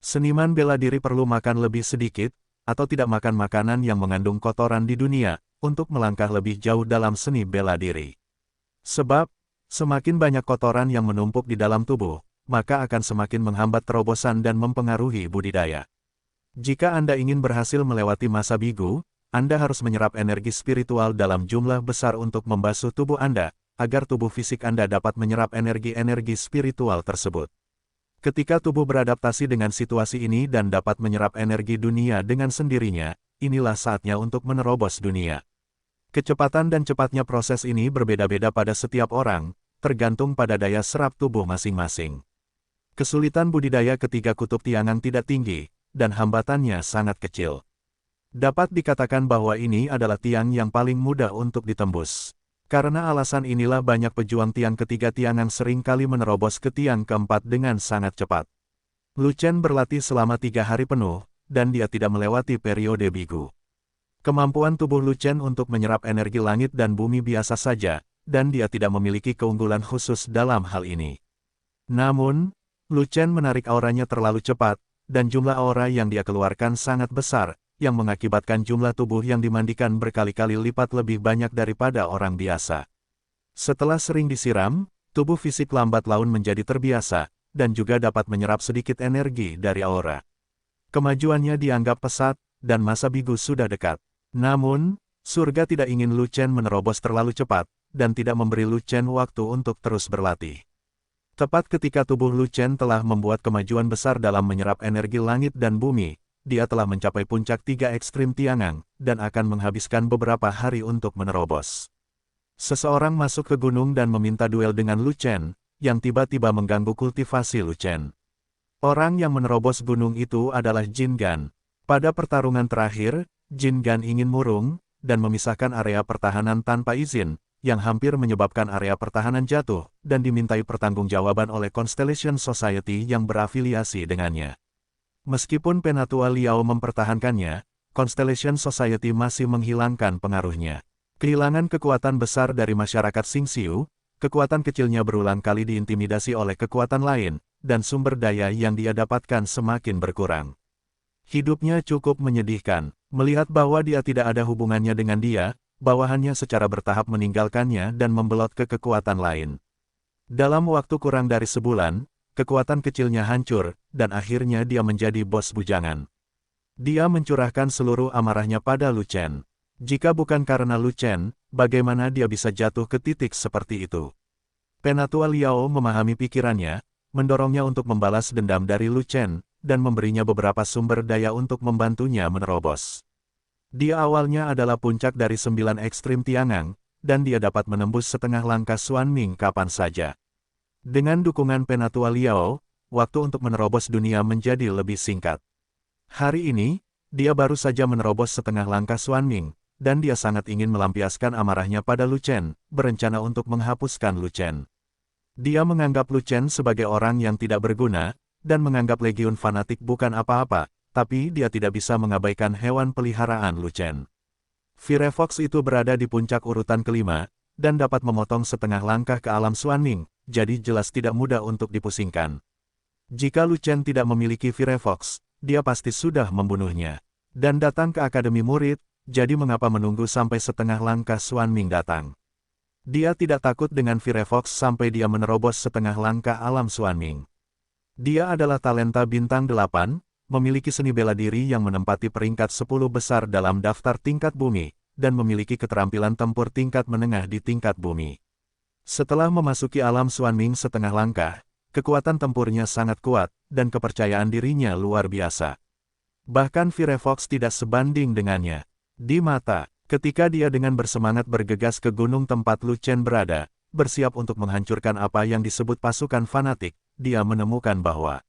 Seniman bela diri perlu makan lebih sedikit, atau tidak makan makanan yang mengandung kotoran di dunia, untuk melangkah lebih jauh dalam seni bela diri. Sebab, semakin banyak kotoran yang menumpuk di dalam tubuh, maka akan semakin menghambat terobosan dan mempengaruhi budidaya. Jika Anda ingin berhasil melewati masa bigu, Anda harus menyerap energi spiritual dalam jumlah besar untuk membasuh tubuh Anda, agar tubuh fisik Anda dapat menyerap energi-energi spiritual tersebut. Ketika tubuh beradaptasi dengan situasi ini dan dapat menyerap energi dunia dengan sendirinya, inilah saatnya untuk menerobos dunia. Kecepatan dan cepatnya proses ini berbeda-beda pada setiap orang, tergantung pada daya serap tubuh masing-masing. Kesulitan budidaya ketika kutub Tiangang tidak tinggi, dan hambatannya sangat kecil. Dapat dikatakan bahwa ini adalah tiang yang paling mudah untuk ditembus. Karena alasan inilah banyak pejuang tiang ketiga Tiangang sering kali menerobos ke tiang keempat dengan sangat cepat. Lu Chen berlatih selama 3 hari penuh, dan dia tidak melewati periode bigu. Kemampuan tubuh Lu Chen untuk menyerap energi langit dan bumi biasa saja, dan dia tidak memiliki keunggulan khusus dalam hal ini. Namun, Lu Chen menarik auranya terlalu cepat, dan jumlah aura yang dia keluarkan sangat besar, yang mengakibatkan jumlah tubuh yang dimandikan berkali-kali lipat lebih banyak daripada orang biasa. Setelah sering disiram, tubuh fisik lambat laun menjadi terbiasa, dan juga dapat menyerap sedikit energi dari aura. Kemajuannya dianggap pesat, dan masa bigu sudah dekat. Namun, surga tidak ingin Lu Chen menerobos terlalu cepat, dan tidak memberi Lu Chen waktu untuk terus berlatih. Tepat ketika tubuh Lu Chen telah membuat kemajuan besar dalam menyerap energi langit dan bumi, dia telah mencapai puncak 3 ekstrim Tiangang, dan akan menghabiskan beberapa hari untuk menerobos. Seseorang masuk ke gunung dan meminta duel dengan Lu Chen, yang tiba-tiba mengganggu kultivasi Lu Chen. Orang yang menerobos gunung itu adalah Jin Gan. Pada pertarungan terakhir, Jin Gan ingin murung, dan memisahkan area pertahanan tanpa izin, yang hampir menyebabkan area pertahanan jatuh, dan dimintai pertanggungjawaban oleh Constellation Society yang berafiliasi dengannya. Meskipun Penatua Liao mempertahankannya, Constellation Society masih menghilangkan pengaruhnya. Kehilangan kekuatan besar dari masyarakat Xingxiu, kekuatan kecilnya berulang kali diintimidasi oleh kekuatan lain, dan sumber daya yang dia dapatkan semakin berkurang. Hidupnya cukup menyedihkan, melihat bahwa dia tidak ada hubungannya dengan dia, bawahannya secara bertahap meninggalkannya dan membelot ke kekuatan lain. Dalam waktu kurang dari sebulan, kekuatan kecilnya hancur, dan akhirnya dia menjadi bos bujangan. Dia mencurahkan seluruh amarahnya pada Lu Chen. Jika bukan karena Lu Chen, bagaimana dia bisa jatuh ke titik seperti itu? Penatua Liao memahami pikirannya, mendorongnya untuk membalas dendam dari Lu Chen, dan memberinya beberapa sumber daya untuk membantunya menerobos. Dia awalnya adalah puncak dari 9 ekstrim Tiangang, dan dia dapat menembus setengah langkah Xuanming kapan saja. Dengan dukungan Penatua Liao, waktu untuk menerobos dunia menjadi lebih singkat. Hari ini, dia baru saja menerobos setengah langkah Xuanming, dan dia sangat ingin melampiaskan amarahnya pada Lu Chen, berencana untuk menghapuskan Lu Chen. Dia menganggap Lu Chen sebagai orang yang tidak berguna, dan menganggap legiun fanatik bukan apa-apa, tapi dia tidak bisa mengabaikan hewan peliharaan Lu Chen. Firefox itu berada di puncak urutan kelima, dan dapat memotong setengah langkah ke alam Xuanming, jadi jelas tidak mudah untuk dipusingkan. Jika Lu Chen tidak memiliki Firefox, dia pasti sudah membunuhnya. Dan datang ke Akademi Murid, jadi mengapa menunggu sampai setengah langkah Xuanming datang? Dia tidak takut dengan Firefox sampai dia menerobos setengah langkah alam Xuanming. Dia adalah talenta bintang 8, memiliki seni bela diri yang menempati peringkat 10 besar dalam daftar tingkat bumi, dan memiliki keterampilan tempur tingkat menengah di tingkat bumi. Setelah memasuki alam Xuanming setengah langkah, kekuatan tempurnya sangat kuat, dan kepercayaan dirinya luar biasa. Bahkan Firefox tidak sebanding dengannya. Di mata, ketika dia dengan bersemangat bergegas ke gunung tempat Lu Chen berada, bersiap untuk menghancurkan apa yang disebut pasukan fanatik, dia menemukan bahwa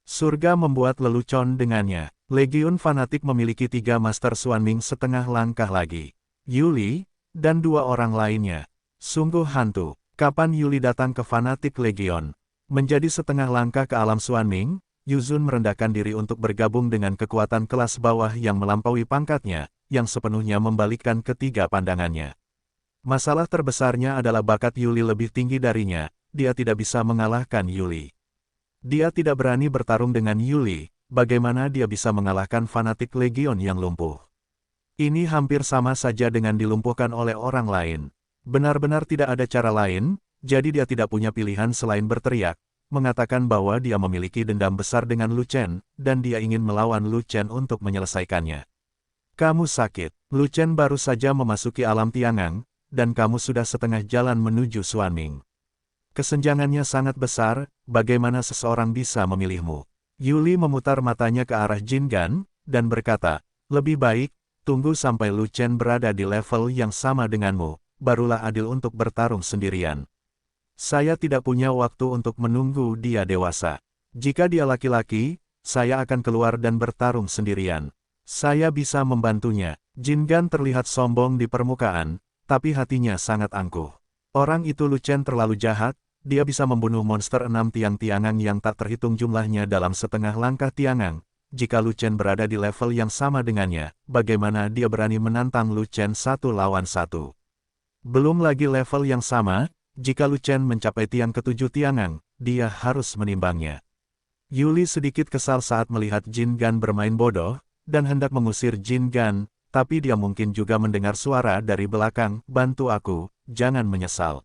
surga membuat lelucon dengannya. Legiun fanatik memiliki 3 Master Xuanming setengah langkah lagi. Yuli, dan 2 orang lainnya. Sungguh hantu, kapan Yuli datang ke fanatik Legion? Menjadi setengah langkah ke alam Xuanming, Yuzun merendahkan diri untuk bergabung dengan kekuatan kelas bawah yang melampaui pangkatnya, yang sepenuhnya membalikkan ketiga pandangannya. Masalah terbesarnya adalah bakat Yuli lebih tinggi darinya, dia tidak bisa mengalahkan Yuli. Dia tidak berani bertarung dengan Yuli, bagaimana dia bisa mengalahkan fanatik Legion yang lumpuh. Ini hampir sama saja dengan dilumpuhkan oleh orang lain. Benar-benar tidak ada cara lain, jadi dia tidak punya pilihan selain berteriak, mengatakan bahwa dia memiliki dendam besar dengan Lu Chen, dan dia ingin melawan Lu Chen untuk menyelesaikannya. Kamu sakit. Lu Chen baru saja memasuki alam Tiangang, dan kamu sudah setengah jalan menuju Xuanming. Kesenjangannya sangat besar, bagaimana seseorang bisa memilihmu? Yuli memutar matanya ke arah Jin Gan, dan berkata, lebih baik, tunggu sampai Lu Chen berada di level yang sama denganmu, barulah adil untuk bertarung sendirian. Saya tidak punya waktu untuk menunggu dia dewasa. Jika dia laki-laki, saya akan keluar dan bertarung sendirian. Saya bisa membantunya. Jin Gan terlihat sombong di permukaan, tapi hatinya sangat angkuh. Orang itu Lu Chen terlalu jahat, dia bisa membunuh monster 6 tiang Tiangang yang tak terhitung jumlahnya dalam setengah langkah Tiangang. Jika Lu Chen berada di level yang sama dengannya, bagaimana dia berani menantang Lu Chen 1 lawan 1? Belum lagi level yang sama, jika Lu Chen mencapai tiang ke-7 Tiangang, dia harus menimbangnya. Yuli sedikit kesal saat melihat Jin Gan bermain bodoh, dan hendak mengusir Jin Gan, tapi dia mungkin juga mendengar suara dari belakang, bantu aku, jangan menyesal.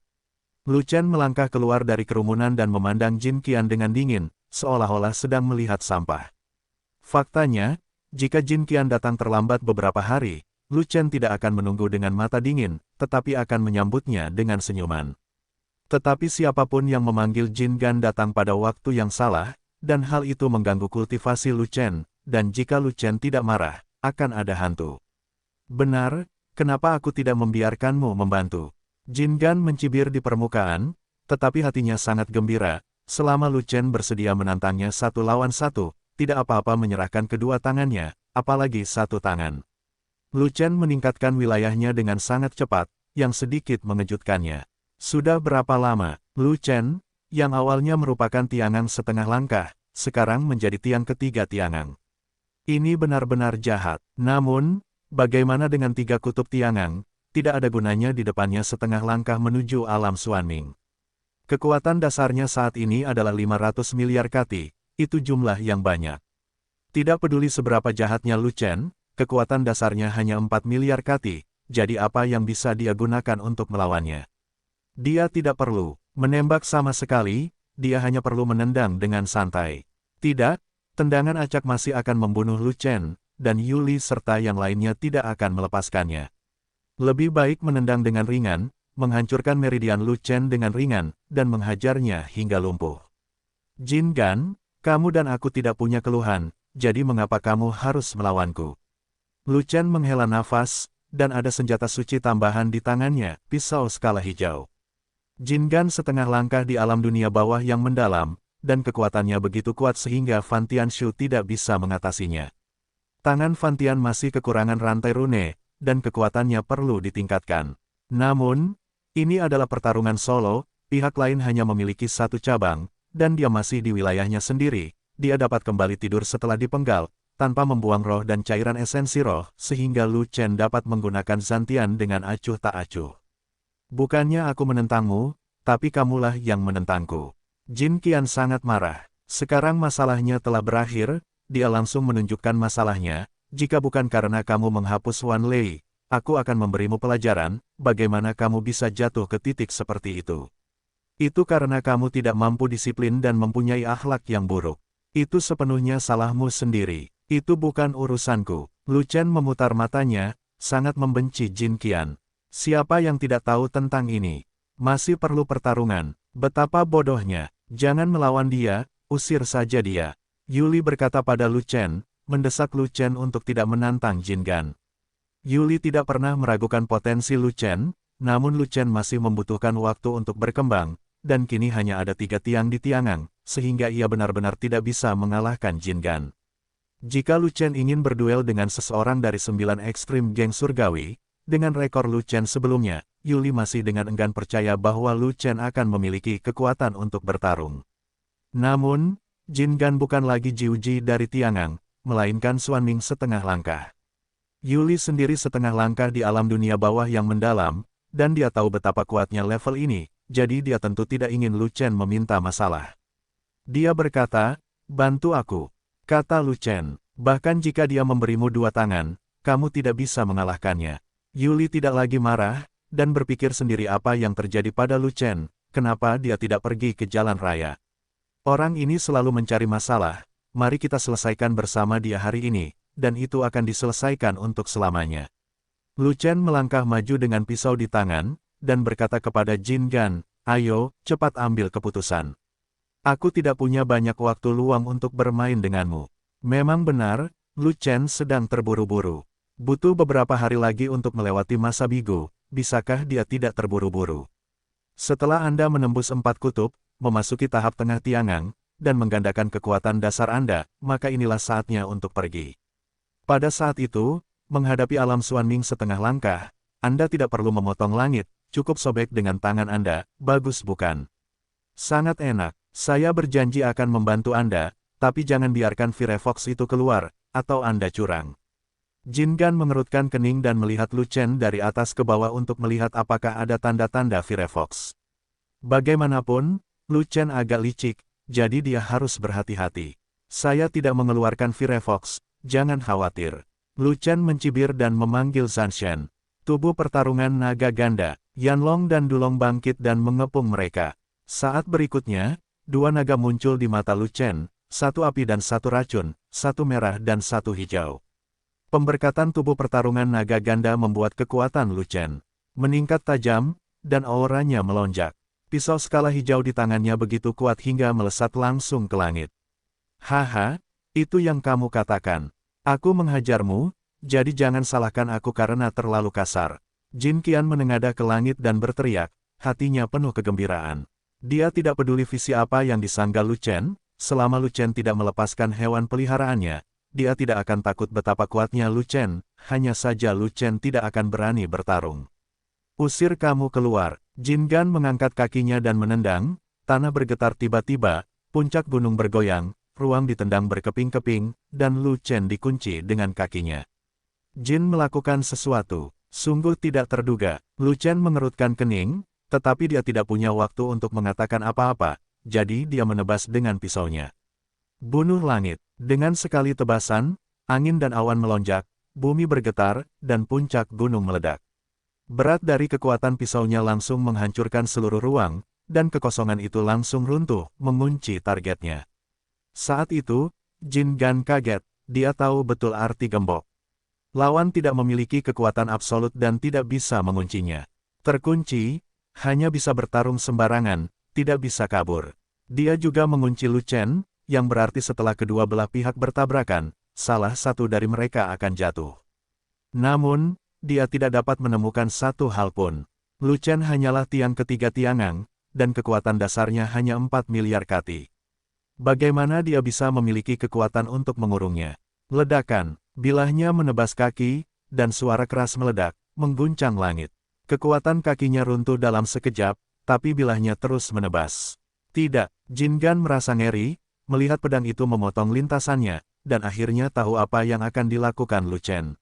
Lu Chen melangkah keluar dari kerumunan dan memandang Jin Qian dengan dingin, seolah-olah sedang melihat sampah. Faktanya, jika Jin Qian datang terlambat beberapa hari, Lu Chen tidak akan menunggu dengan mata dingin, tetapi akan menyambutnya dengan senyuman. Tetapi siapapun yang memanggil Jin Gan datang pada waktu yang salah, dan hal itu mengganggu kultivasi Lu Chen, dan jika Lu Chen tidak marah, akan ada hantu. Benar, kenapa aku tidak membiarkanmu membantu? Jin Gan mencibir di permukaan, tetapi hatinya sangat gembira, selama Lu Chen bersedia menantangnya 1 lawan 1, tidak apa-apa menyerahkan kedua tangannya, apalagi 1 tangan. Lu Chen meningkatkan wilayahnya dengan sangat cepat, yang sedikit mengejutkannya. Sudah berapa lama, Lu Chen, yang awalnya merupakan Tiangang setengah langkah, sekarang menjadi tiang ke-3 Tiangang. Ini benar-benar jahat. Namun, bagaimana dengan 3 kutub Tiangang, tidak ada gunanya di depannya setengah langkah menuju alam Xuanming. Kekuatan dasarnya saat ini adalah 500 miliar kati, itu jumlah yang banyak. Tidak peduli seberapa jahatnya Lu Chen, kekuatan dasarnya hanya 4 miliar kati, jadi apa yang bisa dia gunakan untuk melawannya? Dia tidak perlu menembak sama sekali, dia hanya perlu menendang dengan santai. Tidak, tendangan acak masih akan membunuh Lu Chen, dan Yuli serta yang lainnya tidak akan melepaskannya. Lebih baik menendang dengan ringan, menghancurkan meridian Lu Chen dengan ringan, dan menghajarnya hingga lumpuh. Jin Gan, kamu dan aku tidak punya keluhan, jadi mengapa kamu harus melawanku? Lu Chen menghela nafas, dan ada senjata suci tambahan di tangannya, pisau skala hijau. Jin Gan setengah langkah di alam dunia bawah yang mendalam, dan kekuatannya begitu kuat sehingga Fan Tianshu tidak bisa mengatasinya. Tangan Fan Tian masih kekurangan rantai rune, dan kekuatannya perlu ditingkatkan. Namun, ini adalah pertarungan solo, pihak lain hanya memiliki 1 cabang, dan dia masih di wilayahnya sendiri, dia dapat kembali tidur setelah dipenggal, tanpa membuang roh dan cairan esensi roh, sehingga Lu Chen dapat menggunakan Zantian dengan acuh tak acuh. Bukannya aku menentangmu, tapi kamulah yang menentangku. Jin Qian sangat marah. Sekarang masalahnya telah berakhir, dia langsung menunjukkan masalahnya, jika bukan karena kamu menghapus Wan Lei, aku akan memberimu pelajaran, bagaimana kamu bisa jatuh ke titik seperti itu. Itu karena kamu tidak mampu disiplin dan mempunyai akhlak yang buruk. Itu sepenuhnya salahmu sendiri. Itu bukan urusanku. Lu Chen memutar matanya, sangat membenci Jin Qian. Siapa yang tidak tahu tentang ini? Masih perlu pertarungan. Betapa bodohnya. Jangan melawan dia, usir saja dia. Yuli berkata pada Lu Chen, mendesak Lu Chen untuk tidak menantang Jin Gan. Yuli tidak pernah meragukan potensi Lu Chen, namun Lu Chen masih membutuhkan waktu untuk berkembang, dan kini hanya ada 3 tiang di Tiangang, sehingga ia benar-benar tidak bisa mengalahkan Jin Gan. Jika Lu Chen ingin berduel dengan seseorang dari 9 ekstrim geng surgawi, dengan rekor Lu Chen sebelumnya, Yuli masih dengan enggan percaya bahwa Lu Chen akan memiliki kekuatan untuk bertarung. Namun, Jin Gan bukan lagi Jiuji dari Tiangang, melainkan Xuanming setengah langkah. Yuli sendiri setengah langkah di alam dunia bawah yang mendalam, dan dia tahu betapa kuatnya level ini, jadi dia tentu tidak ingin Lu Chen meminta masalah. Dia berkata, bantu aku. kata Lu Chen. Bahkan jika dia memberimu 2 tangan, kamu tidak bisa mengalahkannya. Yuli tidak lagi marah, dan berpikir sendiri apa yang terjadi pada Lu Chen, kenapa dia tidak pergi ke jalan raya. Orang ini selalu mencari masalah, mari kita selesaikan bersama dia hari ini, dan itu akan diselesaikan untuk selamanya. Lu Chen melangkah maju dengan pisau di tangan, dan berkata kepada Jin Gan, ayo, cepat ambil keputusan. Aku tidak punya banyak waktu luang untuk bermain denganmu. Memang benar, Lu Chen sedang terburu-buru. Butuh beberapa hari lagi untuk melewati masa bigu, bisakah dia tidak terburu-buru? Setelah Anda menembus 4 kutub, memasuki tahap tengah tiangang, dan menggandakan kekuatan dasar Anda, maka inilah saatnya untuk pergi. Pada saat itu, menghadapi alam Xuanming setengah langkah, Anda tidak perlu memotong langit, cukup sobek dengan tangan Anda, bagus bukan? Sangat enak, saya berjanji akan membantu Anda, tapi jangan biarkan Firefox itu keluar, atau Anda curang. Jin Gan mengerutkan kening dan melihat Lu Chen dari atas ke bawah untuk melihat apakah ada tanda-tanda Firefox. Bagaimanapun, Lu Chen agak licik, jadi dia harus berhati-hati. Saya tidak mengeluarkan Firefox, jangan khawatir. Lu Chen mencibir dan memanggil Zanshen. Tubuh pertarungan naga ganda, Yanlong dan Dulong bangkit dan mengepung mereka. Saat berikutnya, 2 naga muncul di mata Lu Chen, 1 api dan 1 racun, 1 merah dan 1 hijau. Pemberkatan tubuh pertarungan naga ganda membuat kekuatan Lu Chen meningkat tajam, dan auranya melonjak. Pisau skala hijau di tangannya begitu kuat hingga melesat langsung ke langit. Haha, itu yang kamu katakan. Aku menghajarmu, jadi jangan salahkan aku karena terlalu kasar. Jin Qian menengadah ke langit dan berteriak, hatinya penuh kegembiraan. Dia tidak peduli visi apa yang disanggah Lu Chen, selama Lu Chen tidak melepaskan hewan peliharaannya, dia tidak akan takut betapa kuatnya Lu Chen, hanya saja Lu Chen tidak akan berani bertarung. Usir kamu keluar. Jin Gan mengangkat kakinya dan menendang, tanah bergetar tiba-tiba, puncak gunung bergoyang, ruang ditendang berkeping-keping, dan Lu Chen dikunci dengan kakinya. Jin melakukan sesuatu, sungguh tidak terduga. Lu Chen mengerutkan kening, tetapi dia tidak punya waktu untuk mengatakan apa-apa, jadi dia menebas dengan pisaunya. Bunuh langit. Dengan sekali tebasan, angin dan awan melonjak, bumi bergetar, dan puncak gunung meledak. Berat dari kekuatan pisaunya langsung menghancurkan seluruh ruang, dan kekosongan itu langsung runtuh, mengunci targetnya. Saat itu, Jin Gan kaget, dia tahu betul arti gembok. Lawan tidak memiliki kekuatan absolut dan tidak bisa menguncinya. Terkunci, hanya bisa bertarung sembarangan, tidak bisa kabur. Dia juga mengunci Lu Chen, yang berarti setelah kedua belah pihak bertabrakan, salah satu dari mereka akan jatuh. Namun, dia tidak dapat menemukan satu hal pun. Lu Chen hanyalah tiang ketiga tiangang, dan kekuatan dasarnya hanya 4 miliar kati. Bagaimana dia bisa memiliki kekuatan untuk mengurungnya? Ledakan, bilahnya menebas kaki, dan suara keras meledak, mengguncang langit. Kekuatan kakinya runtuh dalam sekejap, tapi bilahnya terus menebas. Tidak, Jin Gan merasa ngeri, melihat pedang itu memotong lintasannya, dan akhirnya tahu apa yang akan dilakukan Lu Chen.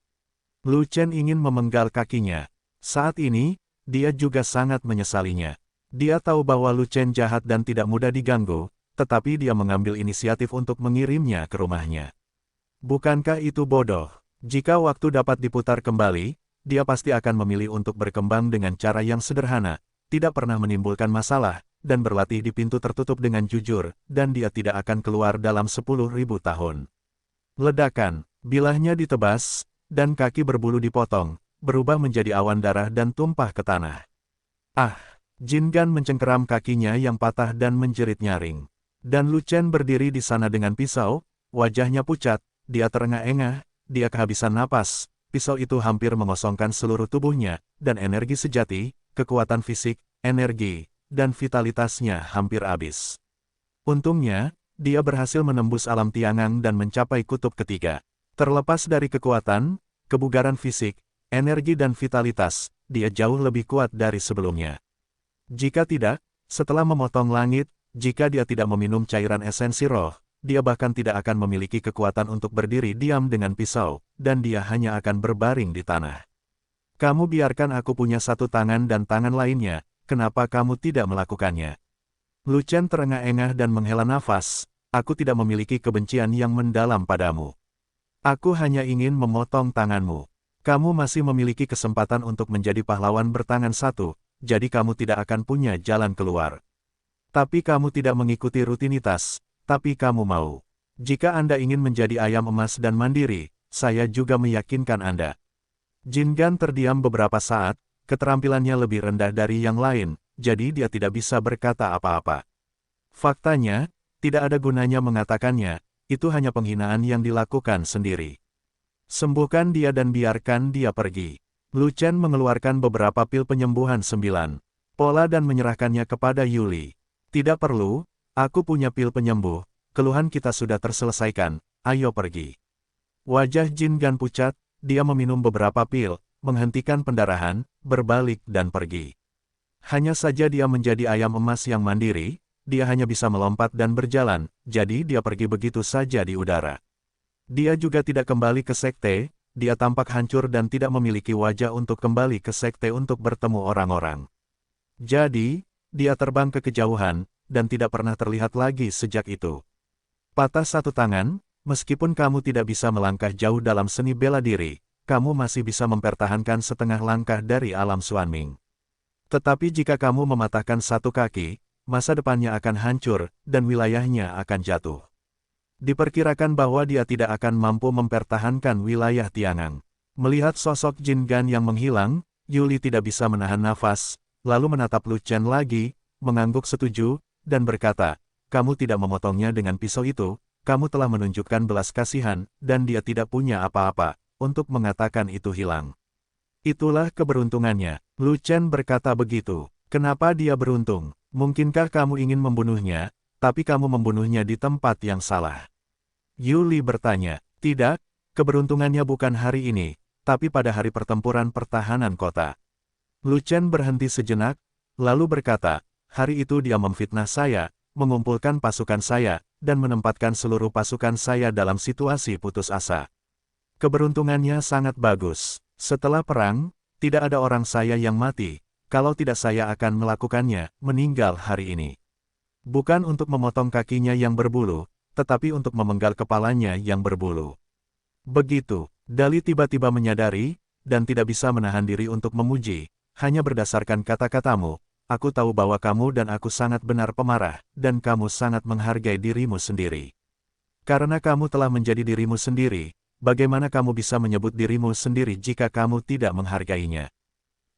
Lu Chen ingin memenggal kakinya. Saat ini, dia juga sangat menyesalinya. Dia tahu bahwa Lu Chen jahat dan tidak mudah diganggu, tetapi dia mengambil inisiatif untuk mengirimnya ke rumahnya. Bukankah itu bodoh? Jika waktu dapat diputar kembali, dia pasti akan memilih untuk berkembang dengan cara yang sederhana, tidak pernah menimbulkan masalah, dan berlatih di pintu tertutup dengan jujur, dan dia tidak akan keluar dalam 10.000 tahun. Ledakan, bilahnya ditebas, dan kaki berbulu dipotong, berubah menjadi awan darah dan tumpah ke tanah. Ah! Jin Gan mencengkeram kakinya yang patah dan menjerit nyaring. Dan Lu Chen berdiri di sana dengan pisau, wajahnya pucat, dia terengah-engah, dia kehabisan napas, pisau itu hampir mengosongkan seluruh tubuhnya, dan energi sejati, kekuatan fisik, energi, dan vitalitasnya hampir habis. Untungnya, dia berhasil menembus alam tiangang dan mencapai kutub ketiga. Terlepas dari kekuatan, kebugaran fisik, energi dan vitalitas, dia jauh lebih kuat dari sebelumnya. Jika tidak, setelah memotong langit, jika dia tidak meminum cairan esensi roh, dia bahkan tidak akan memiliki kekuatan untuk berdiri diam dengan pisau, dan dia hanya akan berbaring di tanah. Kamu biarkan aku punya satu tangan dan tangan lainnya, kenapa kamu tidak melakukannya? Lu Chen terengah-engah dan menghela nafas, aku tidak memiliki kebencian yang mendalam padamu. Aku hanya ingin memotong tanganmu. Kamu masih memiliki kesempatan untuk menjadi pahlawan bertangan satu, jadi kamu tidak akan punya jalan keluar. Tapi kamu tidak mengikuti rutinitas, tapi kamu mau. Jika Anda ingin menjadi ayam emas dan mandiri, saya juga meyakinkan Anda. Jin Gan terdiam beberapa saat, keterampilannya lebih rendah dari yang lain, jadi dia tidak bisa berkata apa-apa. Faktanya, tidak ada gunanya mengatakannya, itu hanya penghinaan yang dilakukan sendiri. Sembuhkan dia dan biarkan dia pergi. Lu Chen mengeluarkan beberapa pil penyembuhan 9 pola dan menyerahkannya kepada Yuli. Tidak perlu, aku punya pil penyembuh, keluhan kita sudah terselesaikan, ayo pergi. Wajah Jin Gan pucat, dia meminum beberapa pil, menghentikan pendarahan, berbalik dan pergi. Hanya saja dia menjadi ayam emas yang mandiri, dia hanya bisa melompat dan berjalan, jadi dia pergi begitu saja di udara. Dia juga tidak kembali ke sekte, dia tampak hancur dan tidak memiliki wajah untuk kembali ke sekte untuk bertemu orang-orang. Jadi, dia terbang ke kejauhan, dan tidak pernah terlihat lagi sejak itu. Patah satu tangan, meskipun kamu tidak bisa melangkah jauh dalam seni bela diri, kamu masih bisa mempertahankan setengah langkah dari alam Xuanming. Tetapi jika kamu mematahkan satu kaki, masa depannya akan hancur, dan wilayahnya akan jatuh. Diperkirakan bahwa dia tidak akan mampu mempertahankan wilayah Tiangang. Melihat sosok Jin Gan yang menghilang, Yuli tidak bisa menahan nafas, lalu menatap Lu Chen lagi, mengangguk setuju, dan berkata, kamu tidak memotongnya dengan pisau itu, kamu telah menunjukkan belas kasihan, dan dia tidak punya apa-apa, untuk mengatakan itu hilang. Itulah keberuntungannya. Lu Chen berkata begitu. Kenapa dia beruntung? Mungkinkah kamu ingin membunuhnya? Tapi kamu membunuhnya di tempat yang salah. Yuli bertanya, tidak, keberuntungannya bukan hari ini, tapi pada hari pertempuran pertahanan kota. Lu Chen berhenti sejenak, lalu berkata, hari itu dia memfitnah saya, mengumpulkan pasukan saya, dan menempatkan seluruh pasukan saya dalam situasi putus asa. Keberuntungannya sangat bagus. Setelah perang, tidak ada orang saya yang mati, kalau tidak saya akan melakukannya, meninggal hari ini. Bukan untuk memotong kakinya yang berbulu, tetapi untuk memenggal kepalanya yang berbulu. Begitu, Dali tiba-tiba menyadari, dan tidak bisa menahan diri untuk memuji, hanya berdasarkan kata-katamu, aku tahu bahwa kamu dan aku sangat benar pemarah, dan kamu sangat menghargai dirimu sendiri. Karena kamu telah menjadi dirimu sendiri, bagaimana kamu bisa menyebut dirimu sendiri jika kamu tidak menghargainya?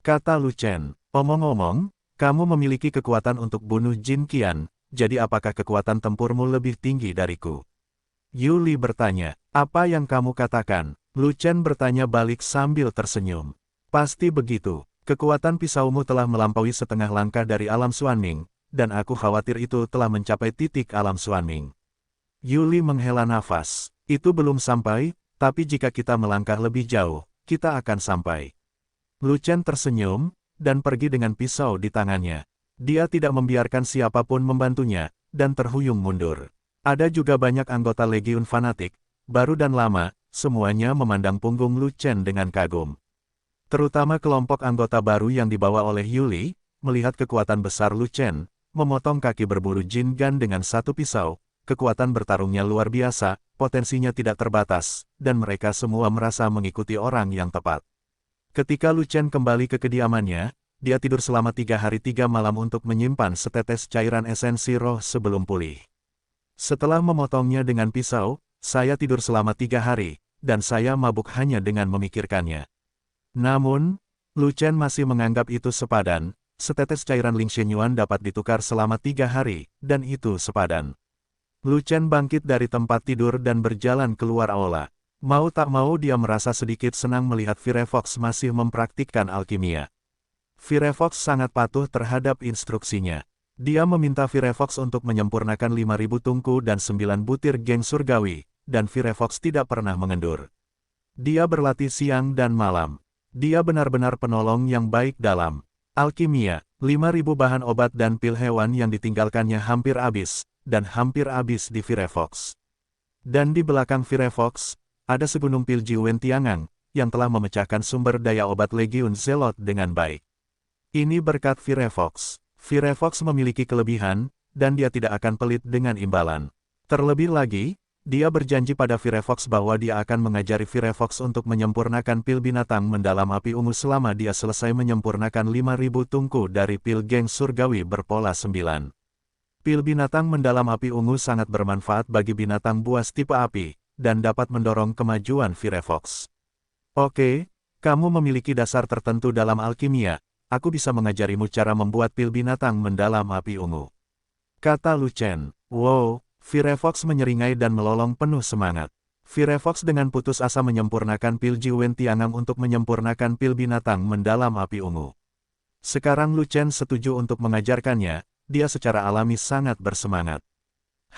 Kata Lu Chen, omong-omong, kamu memiliki kekuatan untuk bunuh Jin Qian, jadi apakah kekuatan tempurmu lebih tinggi dariku? Yuli bertanya, apa yang kamu katakan? Lu Chen bertanya balik sambil tersenyum. Pasti begitu, kekuatan pisaumu telah melampaui setengah langkah dari alam Xuanming, dan aku khawatir itu telah mencapai titik alam Xuanming. Yuli menghela nafas, itu belum sampai, tapi jika kita melangkah lebih jauh, kita akan sampai. Lu Chen tersenyum, dan pergi dengan pisau di tangannya. Dia tidak membiarkan siapapun membantunya, dan terhuyung mundur. Ada juga banyak anggota Legiun fanatik, baru dan lama, semuanya memandang punggung Lu Chen dengan kagum. Terutama kelompok anggota baru yang dibawa oleh Yuli, melihat kekuatan besar Lu Chen, memotong kaki berbulu Jin Gan dengan satu pisau, kekuatan bertarungnya luar biasa, potensinya tidak terbatas, dan mereka semua merasa mengikuti orang yang tepat. Ketika Lu Chen kembali ke kediamannya, dia tidur selama 3 hari 3 malam untuk menyimpan setetes cairan esensi roh sebelum pulih. Setelah memotongnya dengan pisau, saya tidur selama 3 hari, dan saya mabuk hanya dengan memikirkannya. Namun, Lu Chen masih menganggap itu sepadan, setetes cairan Ling Shenyuan dapat ditukar selama 3 hari, dan itu sepadan. Lu Chen bangkit dari tempat tidur dan berjalan keluar aula. Mau tak mau dia merasa sedikit senang melihat Firefox masih mempraktikkan alkimia. Firefox sangat patuh terhadap instruksinya. Dia meminta Firefox untuk menyempurnakan 5.000 tungku dan 9 butir geng surgawi, dan Firefox tidak pernah mengendur. Dia berlatih siang dan malam. Dia benar-benar penolong yang baik dalam alkimia. 5.000 bahan obat dan pil hewan yang ditinggalkannya hampir habis, dan hampir habis di Firefox. Dan di belakang Firefox, ada segunung pil Jiwen Tiangang, yang telah memecahkan sumber daya obat Legiun Zelot dengan baik. Ini berkat Firefox. Firefox memiliki kelebihan, dan dia tidak akan pelit dengan imbalan. Terlebih lagi, dia berjanji pada Firefox bahwa dia akan mengajari Firefox untuk menyempurnakan pil binatang mendalam api ungu selama dia selesai menyempurnakan 5.000 tungku dari pil geng surgawi berpola 9. Pil binatang mendalam api ungu sangat bermanfaat bagi binatang buas tipe api, dan dapat mendorong kemajuan Firefox. Oke, kamu memiliki dasar tertentu dalam alkimia, aku bisa mengajarimu cara membuat pil binatang mendalam api ungu. Kata Lu Chen. Wow, Firefox menyeringai dan melolong penuh semangat. Firefox dengan putus asa menyempurnakan pil Jiwen Tiangang untuk menyempurnakan pil binatang mendalam api ungu. Sekarang Lu Chen setuju untuk mengajarkannya, dia secara alami sangat bersemangat.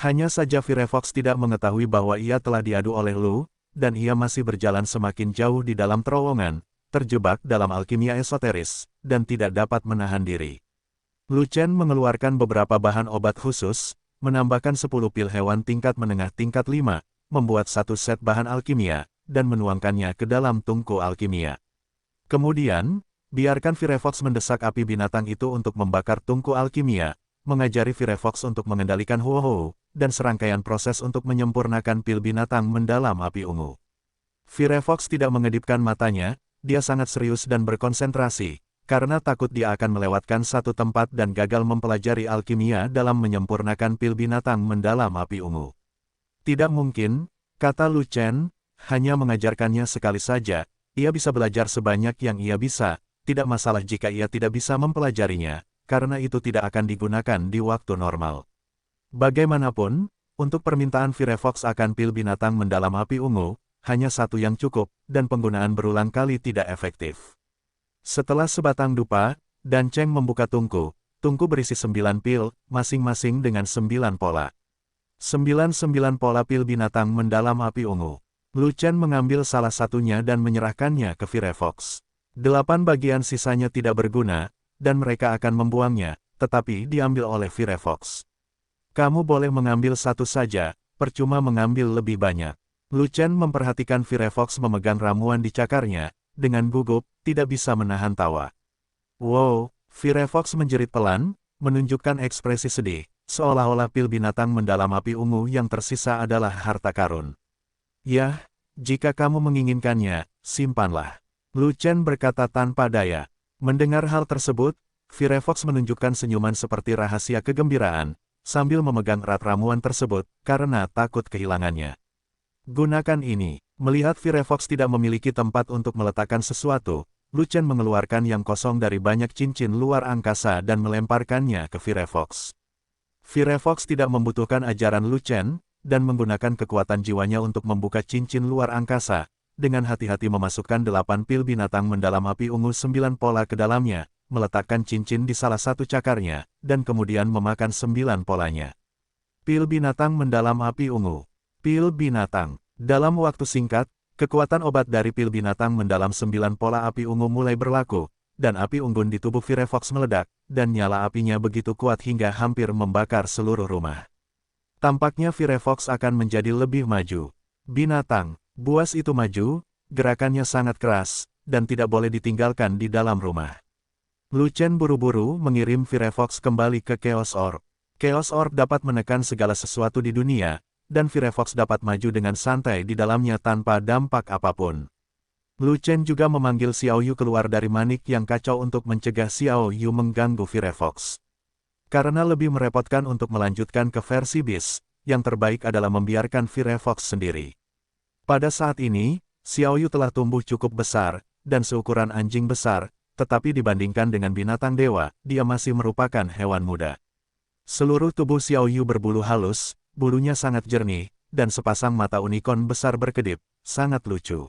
Hanya saja Firefox tidak mengetahui bahwa ia telah diadu oleh Lu, dan ia masih berjalan semakin jauh di dalam terowongan, terjebak dalam alkimia esoteris, dan tidak dapat menahan diri. Lu Chen mengeluarkan beberapa bahan obat khusus, menambahkan 10 pil hewan tingkat menengah tingkat 5, membuat satu set bahan alkimia, dan menuangkannya ke dalam tungku alkimia. Kemudian, biarkan Firefox mendesak api binatang itu untuk membakar tungku alkimia, mengajari Firefox untuk mengendalikan Huohu, dan serangkaian proses untuk menyempurnakan pil binatang mendalam api ungu. Firefox tidak mengedipkan matanya, dia sangat serius dan berkonsentrasi, karena takut dia akan melewatkan satu tempat dan gagal mempelajari alkimia dalam menyempurnakan pil binatang mendalam api ungu. Tidak mungkin, kata Lu Chen, hanya mengajarkannya sekali saja, ia bisa belajar sebanyak yang ia bisa, tidak masalah jika ia tidak bisa mempelajarinya, karena itu tidak akan digunakan di waktu normal. Bagaimanapun, untuk permintaan Firefox akan pil binatang mendalam api ungu, hanya satu yang cukup, dan penggunaan berulang kali tidak efektif. Setelah sebatang dupa, Dan Cheng membuka tungku berisi 9 pil, masing-masing dengan 9 pola. 9 pola pil binatang mendalam api ungu. Lu Chen mengambil salah satunya dan menyerahkannya ke Firefox. 8 bagian sisanya tidak berguna, dan mereka akan membuangnya, tetapi diambil oleh Firefox. Kamu boleh mengambil satu saja, percuma mengambil lebih banyak. Lu Chen memperhatikan Firefox memegang ramuan di cakarnya, dengan gugup, tidak bisa menahan tawa. Wow, Firefox menjerit pelan, menunjukkan ekspresi sedih, seolah-olah pil binatang mendalam api ungu yang tersisa adalah harta karun. Yah, jika kamu menginginkannya, simpanlah. Lu Chen berkata tanpa daya. Mendengar hal tersebut, Firefox menunjukkan senyuman seperti rahasia kegembiraan, sambil memegang erat ramuan tersebut, karena takut kehilangannya. Gunakan ini. Melihat Firefox tidak memiliki tempat untuk meletakkan sesuatu, Lu Chen mengeluarkan yang kosong dari banyak cincin luar angkasa dan melemparkannya ke Firefox. Firefox tidak membutuhkan ajaran Lu Chen, dan menggunakan kekuatan jiwanya untuk membuka cincin luar angkasa, dengan hati-hati memasukkan 8 pil binatang mendalam api ungu 9 pola ke dalamnya, meletakkan cincin di salah satu cakarnya, dan kemudian memakan 9 polanya. Pil binatang mendalam api ungu. Pil binatang. Dalam waktu singkat, kekuatan obat dari pil binatang mendalam 9 pola api ungu mulai berlaku, dan api unggun di tubuh Firefox meledak, dan nyala apinya begitu kuat hingga hampir membakar seluruh rumah. Tampaknya Firefox akan menjadi lebih maju. Binatang buas itu maju, gerakannya sangat keras, dan tidak boleh ditinggalkan di dalam rumah. Lu Chen buru-buru mengirim Firefox kembali ke Chaos Orb. Chaos Orb dapat menekan segala sesuatu di dunia, dan Firefox dapat maju dengan santai di dalamnya tanpa dampak apapun. Lu Chen juga memanggil Xiao Yu keluar dari manik yang kacau untuk mencegah Xiao Yu mengganggu Firefox. Karena lebih merepotkan untuk melanjutkan ke versi BIS, yang terbaik adalah membiarkan Firefox sendiri. Pada saat ini, Xiao Yu telah tumbuh cukup besar, dan seukuran anjing besar, tetapi dibandingkan dengan binatang dewa, dia masih merupakan hewan muda. Seluruh tubuh Xiao Yu berbulu halus, bulunya sangat jernih, dan sepasang mata unicorn besar berkedip, sangat lucu.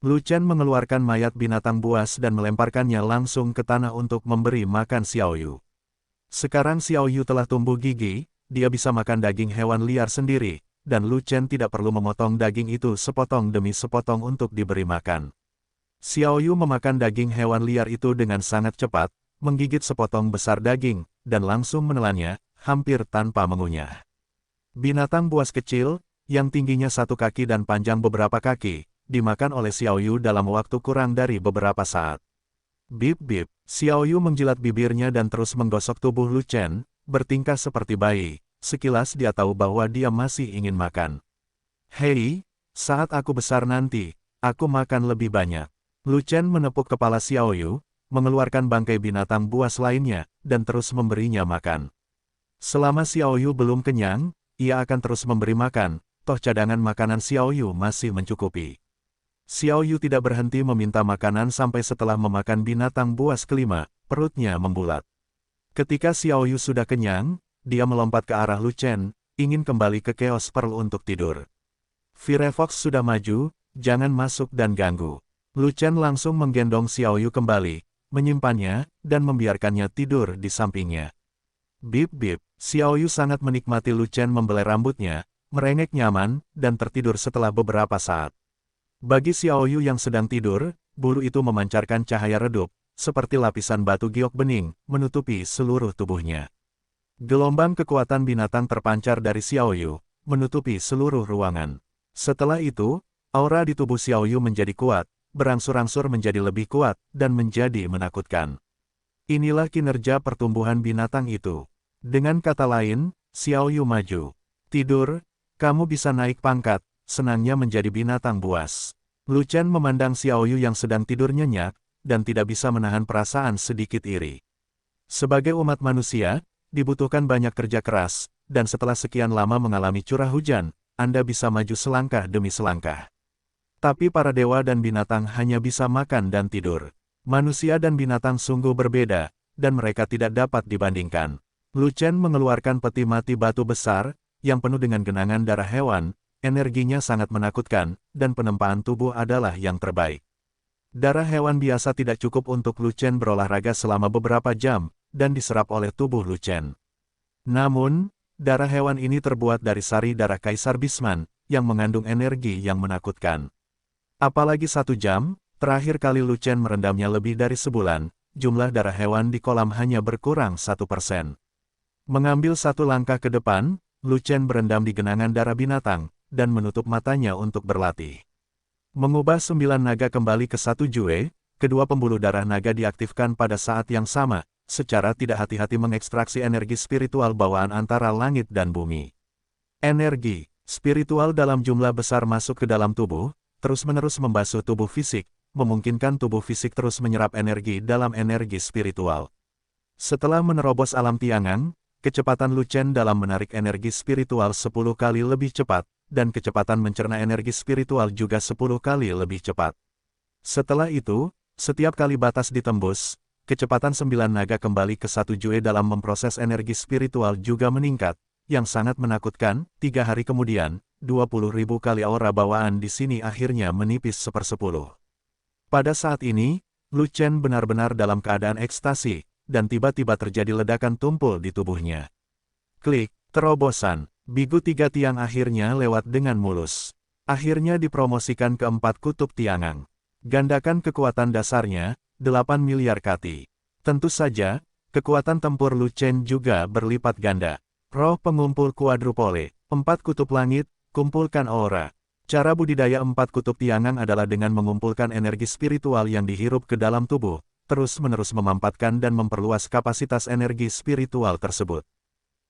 Lu Chen mengeluarkan mayat binatang buas dan melemparkannya langsung ke tanah untuk memberi makan Xiao Yu. Sekarang Xiao Yu telah tumbuh gigi, dia bisa makan daging hewan liar sendiri, dan Lu Chen tidak perlu memotong daging itu sepotong demi sepotong untuk diberi makan. Xiao Yu memakan daging hewan liar itu dengan sangat cepat, menggigit sepotong besar daging, dan langsung menelannya, hampir tanpa mengunyah. Binatang buas kecil, yang tingginya 1 kaki dan panjang beberapa kaki, dimakan oleh Xiao Yu dalam waktu kurang dari beberapa saat. Bip-bip, Xiao Yu menjilat bibirnya dan terus menggosok tubuh Lu Chen, bertingkah seperti bayi, sekilas dia tahu bahwa dia masih ingin makan. Hei, saat aku besar nanti, aku makan lebih banyak. Lu Chen menepuk kepala Xiao Yu, mengeluarkan bangkai binatang buas lainnya, dan terus memberinya makan. Selama Xiao Yu belum kenyang, ia akan terus memberi makan, toh cadangan makanan Xiao Yu masih mencukupi. Xiao Yu tidak berhenti meminta makanan sampai setelah memakan binatang buas kelima, perutnya membulat. Ketika Xiao Yu sudah kenyang, dia melompat ke arah Lu Chen, ingin kembali ke Chaos Pearl untuk tidur. Firefox sudah maju, jangan masuk dan ganggu. Lu Chen langsung menggendong Xiao Yu kembali, menyimpannya, dan membiarkannya tidur di sampingnya. Bip-bip, Xiao Yu sangat menikmati Lu Chen membelai rambutnya, merengek nyaman, dan tertidur setelah beberapa saat. Bagi Xiao Yu yang sedang tidur, bulu itu memancarkan cahaya redup, seperti lapisan batu giok bening, menutupi seluruh tubuhnya. Gelombang kekuatan binatang terpancar dari Xiao Yu, menutupi seluruh ruangan. Setelah itu, aura di tubuh Xiao Yu menjadi kuat, berangsur-angsur menjadi lebih kuat, dan menjadi menakutkan. Inilah kinerja pertumbuhan binatang itu. Dengan kata lain, Xiao Yu maju. Tidur, kamu bisa naik pangkat, senangnya menjadi binatang buas. Lu Chen memandang Xiao Yu yang sedang tidur nyenyak, dan tidak bisa menahan perasaan sedikit iri. Sebagai umat manusia, dibutuhkan banyak kerja keras, dan setelah sekian lama mengalami curah hujan, Anda bisa maju selangkah demi selangkah. Tapi para dewa dan binatang hanya bisa makan dan tidur. Manusia dan binatang sungguh berbeda, dan mereka tidak dapat dibandingkan. Lu Chen mengeluarkan peti mati batu besar, yang penuh dengan genangan darah hewan, energinya sangat menakutkan, dan penempaan tubuh adalah yang terbaik. Darah hewan biasa tidak cukup untuk Lu Chen berolahraga selama beberapa jam, dan diserap oleh tubuh Lu Chen. Namun, darah hewan ini terbuat dari sari darah Kaisar Bisman, yang mengandung energi yang menakutkan. Apalagi 1 jam, terakhir kali Lu Chen merendamnya lebih dari sebulan, jumlah darah hewan di kolam hanya berkurang 1%. Mengambil 1 langkah ke depan, Lu Chen berendam di genangan darah binatang, dan menutup matanya untuk berlatih. Mengubah 9 naga kembali ke 1 Jue, kedua pembuluh darah naga diaktifkan pada saat yang sama, secara tidak hati-hati mengekstraksi energi spiritual bawaan antara langit dan bumi. Energi spiritual dalam jumlah besar masuk ke dalam tubuh, terus-menerus membasuh tubuh fisik, memungkinkan tubuh fisik terus menyerap energi dalam energi spiritual. Setelah menerobos alam tiangan, kecepatan Lu Chen dalam menarik energi spiritual 10 kali lebih cepat, dan kecepatan mencerna energi spiritual juga 10 kali lebih cepat. Setelah itu, setiap kali batas ditembus, kecepatan 9 naga kembali ke 1 Jue dalam memproses energi spiritual juga meningkat, yang sangat menakutkan. 3 hari kemudian, 20.000 kali aura bawaan di sini akhirnya menipis 1/10. Pada saat ini, Lu Chen benar-benar dalam keadaan ekstasi, dan tiba-tiba terjadi ledakan tumpul di tubuhnya. Klik, terobosan. Bigu 3 tiang akhirnya lewat dengan mulus. Akhirnya dipromosikan ke 4 kutub tiangang. Gandakan kekuatan dasarnya, 8 miliar kati. Tentu saja, kekuatan tempur Lu Chen juga berlipat ganda. Roh pengumpul kuadrupole, 4 kutub langit, kumpulkan aura. Cara budidaya 4 kutub tiangang adalah dengan mengumpulkan energi spiritual yang dihirup ke dalam tubuh, terus-menerus memampatkan dan memperluas kapasitas energi spiritual tersebut.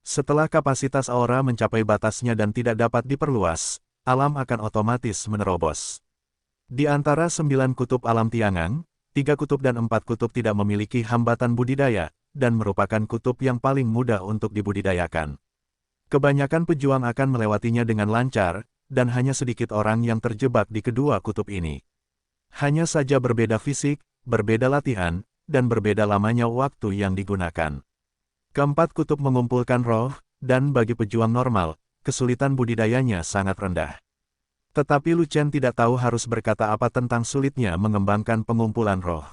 Setelah kapasitas aura mencapai batasnya dan tidak dapat diperluas, alam akan otomatis menerobos. Di antara 9 kutub alam tiangang, 3 kutub dan 4 kutub tidak memiliki hambatan budidaya, dan merupakan kutub yang paling mudah untuk dibudidayakan. Kebanyakan pejuang akan melewatinya dengan lancar, dan hanya sedikit orang yang terjebak di kedua kutub ini. Hanya saja berbeda fisik, berbeda latihan, dan berbeda lamanya waktu yang digunakan. Keempat kutub mengumpulkan roh, dan bagi pejuang normal, kesulitan budidayanya sangat rendah. Tetapi Lu Chen tidak tahu harus berkata apa tentang sulitnya mengembangkan pengumpulan roh.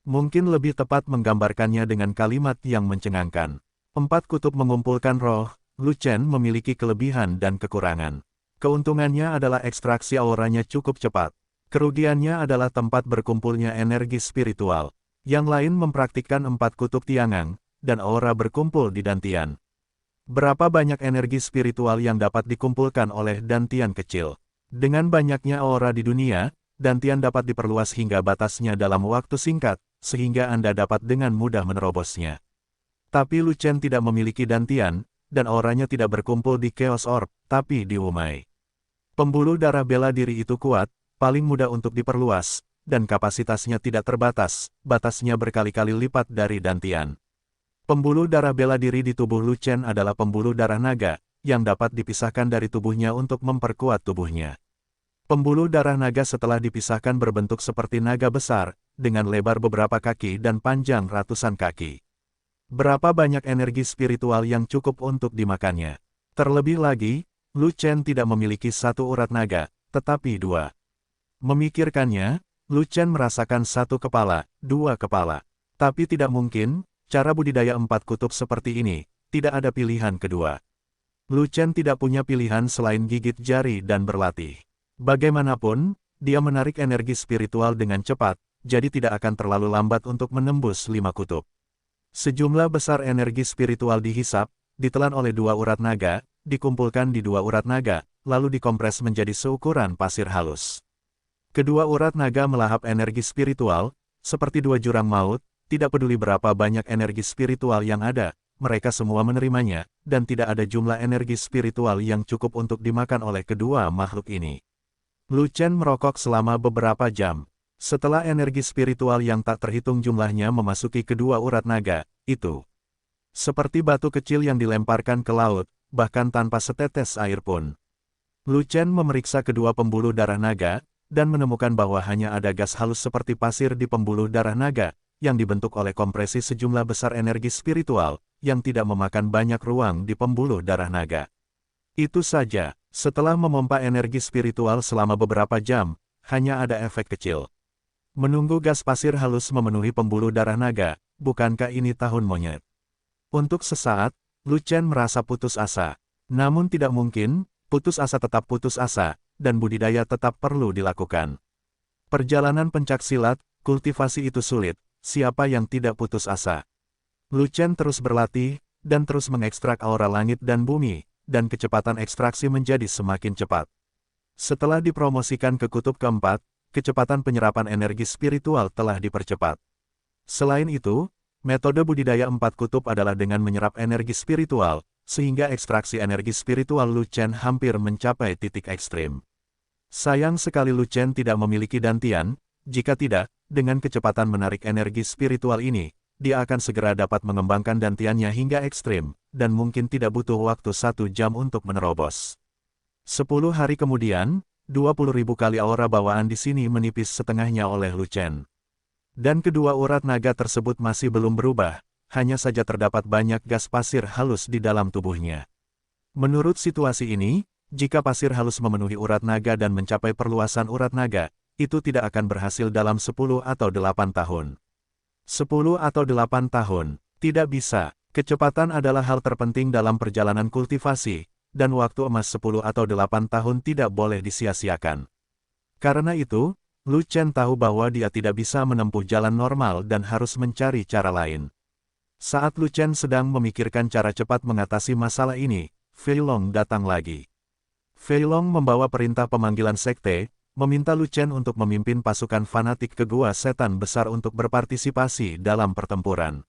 Mungkin lebih tepat menggambarkannya dengan kalimat yang mencengangkan. 4 kutub mengumpulkan roh, Lu Chen memiliki kelebihan dan kekurangan. Keuntungannya adalah ekstraksi auranya cukup cepat. Kerugiannya adalah tempat berkumpulnya energi spiritual. Yang lain mempraktikkan 4 kutub tiangang, dan aura berkumpul di dantian. Berapa banyak energi spiritual yang dapat dikumpulkan oleh dantian kecil? Dengan banyaknya aura di dunia, dantian dapat diperluas hingga batasnya dalam waktu singkat, sehingga Anda dapat dengan mudah menerobosnya. Tapi Lu Chen tidak memiliki dantian, dan auranya tidak berkumpul di Chaos Orb, tapi di Wumai. Pembuluh darah bela diri itu kuat, paling mudah untuk diperluas, dan kapasitasnya tidak terbatas, batasnya berkali-kali lipat dari Dantian. Pembuluh darah bela diri di tubuh Lu Chen adalah pembuluh darah naga, yang dapat dipisahkan dari tubuhnya untuk memperkuat tubuhnya. Pembuluh darah naga setelah dipisahkan berbentuk seperti naga besar, dengan lebar beberapa kaki dan panjang ratusan kaki. Berapa banyak energi spiritual yang cukup untuk dimakannya? Terlebih lagi, Lu Chen tidak memiliki satu urat naga, tetapi dua. Memikirkannya, Lu Chen merasakan satu kepala, dua kepala. Tapi tidak mungkin, cara budidaya 4 kutub seperti ini, tidak ada pilihan kedua. Lu Chen tidak punya pilihan selain gigit jari dan berlatih. Bagaimanapun, dia menarik energi spiritual dengan cepat, jadi tidak akan terlalu lambat untuk menembus 5 kutub. Sejumlah besar energi spiritual dihisap, ditelan oleh 2 urat naga, dikumpulkan di 2 urat naga, lalu dikompres menjadi seukuran pasir halus. Kedua urat naga melahap energi spiritual, seperti 2 jurang maut, tidak peduli berapa banyak energi spiritual yang ada, mereka semua menerimanya, dan tidak ada jumlah energi spiritual yang cukup untuk dimakan oleh kedua makhluk ini. Lu Chen merokok selama beberapa jam. Setelah energi spiritual yang tak terhitung jumlahnya memasuki kedua urat naga, itu seperti batu kecil yang dilemparkan ke laut, bahkan tanpa setetes air pun. Lu Chen memeriksa kedua pembuluh darah naga, dan menemukan bahwa hanya ada gas halus seperti pasir di pembuluh darah naga, yang dibentuk oleh kompresi sejumlah besar energi spiritual, yang tidak memakan banyak ruang di pembuluh darah naga. Itu saja, setelah memompa energi spiritual selama beberapa jam, hanya ada efek kecil. Menunggu gas pasir halus memenuhi pembuluh darah naga, bukankah ini tahun monyet? Untuk sesaat, Lu Chen merasa putus asa. Namun tidak mungkin, putus asa tetap putus asa, dan budidaya tetap perlu dilakukan. Perjalanan pencaksilat, kultivasi itu sulit, siapa yang tidak putus asa? Lu Chen terus berlatih, dan terus mengekstrak aura langit dan bumi, dan kecepatan ekstraksi menjadi semakin cepat. Setelah dipromosikan ke kutub keempat, kecepatan penyerapan energi spiritual telah dipercepat. Selain itu, metode budidaya 4 kutub adalah dengan menyerap energi spiritual, sehingga ekstraksi energi spiritual Lu Chen hampir mencapai titik ekstrim. Sayang sekali Lu Chen tidak memiliki Dantian, jika tidak, dengan kecepatan menarik energi spiritual ini, dia akan segera dapat mengembangkan dantiannya hingga ekstrim, dan mungkin tidak butuh waktu 1 jam untuk menerobos. 10 hari kemudian, 20.000 kali aura bawaan di sini menipis setengahnya oleh Lu Chen. Dan kedua urat naga tersebut masih belum berubah, hanya saja terdapat banyak gas pasir halus di dalam tubuhnya. Menurut situasi ini, jika pasir halus memenuhi urat naga dan mencapai perluasan urat naga, itu tidak akan berhasil dalam 10 atau 8 tahun. 10 atau 8 tahun, tidak bisa. Kecepatan adalah hal terpenting dalam perjalanan kultivasi, dan waktu emas 10 atau 8 tahun tidak boleh disia-siakan. Karena itu, Lu Chen tahu bahwa dia tidak bisa menempuh jalan normal dan harus mencari cara lain. Saat Lu Chen sedang memikirkan cara cepat mengatasi masalah ini, Fei Long datang lagi. Fei Long membawa perintah pemanggilan sekte, meminta Lu Chen untuk memimpin pasukan fanatik ke gua setan besar untuk berpartisipasi dalam pertempuran.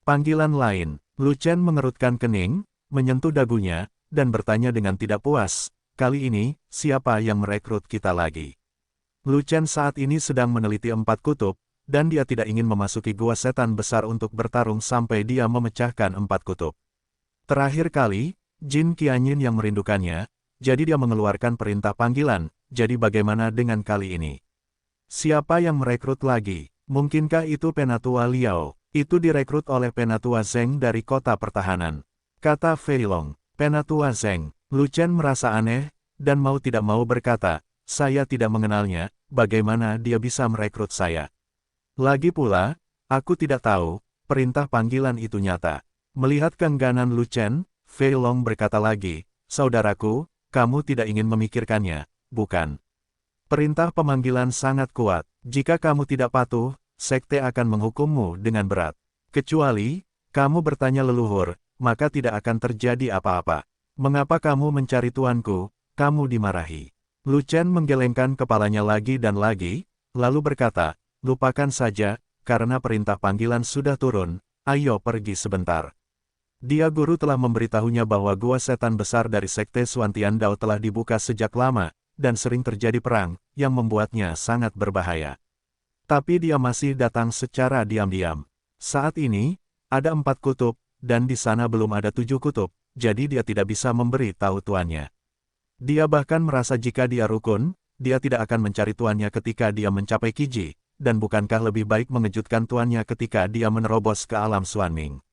Panggilan lain, Lu Chen mengerutkan kening, menyentuh dagunya, dan bertanya dengan tidak puas, kali ini, siapa yang merekrut kita lagi? Lu Chen saat ini sedang meneliti 4 kutub, dan dia tidak ingin memasuki gua setan besar untuk bertarung sampai dia memecahkan 4 kutub. Terakhir kali, Jin Qianyin yang merindukannya, jadi dia mengeluarkan perintah panggilan. Jadi bagaimana dengan kali ini? Siapa yang merekrut lagi? Mungkinkah itu Penatua Liao? Itu direkrut oleh Penatua Zeng dari kota pertahanan. Kata Fei Long. Penatua Zeng. Lu Chen merasa aneh, dan mau tidak mau berkata, saya tidak mengenalnya, bagaimana dia bisa merekrut saya? Lagi pula, aku tidak tahu, perintah panggilan itu nyata. Melihat keengganan Lu Chen, Fei Long berkata lagi, saudaraku, kamu tidak ingin memikirkannya. Bukan. Perintah pemanggilan sangat kuat. Jika kamu tidak patuh, sekte akan menghukummu dengan berat. Kecuali, kamu bertanya leluhur, maka tidak akan terjadi apa-apa. Mengapa kamu mencari tuanku? Kamu dimarahi. Lu Chen menggelengkan kepalanya lagi dan lagi, lalu berkata, lupakan saja, karena perintah panggilan sudah turun, ayo pergi sebentar. Dia guru telah memberitahunya bahwa gua setan besar dari Sekte Xuantian Dao telah dibuka sejak lama, dan sering terjadi perang, yang membuatnya sangat berbahaya. Tapi dia masih datang secara diam-diam. Saat ini, ada 4 kutub, dan di sana belum ada 7 kutub, jadi dia tidak bisa memberi tahu tuannya. Dia bahkan merasa jika dia rukun, dia tidak akan mencari tuannya ketika dia mencapai Qiji, dan bukankah lebih baik mengejutkan tuannya ketika dia menerobos ke alam Xuanming.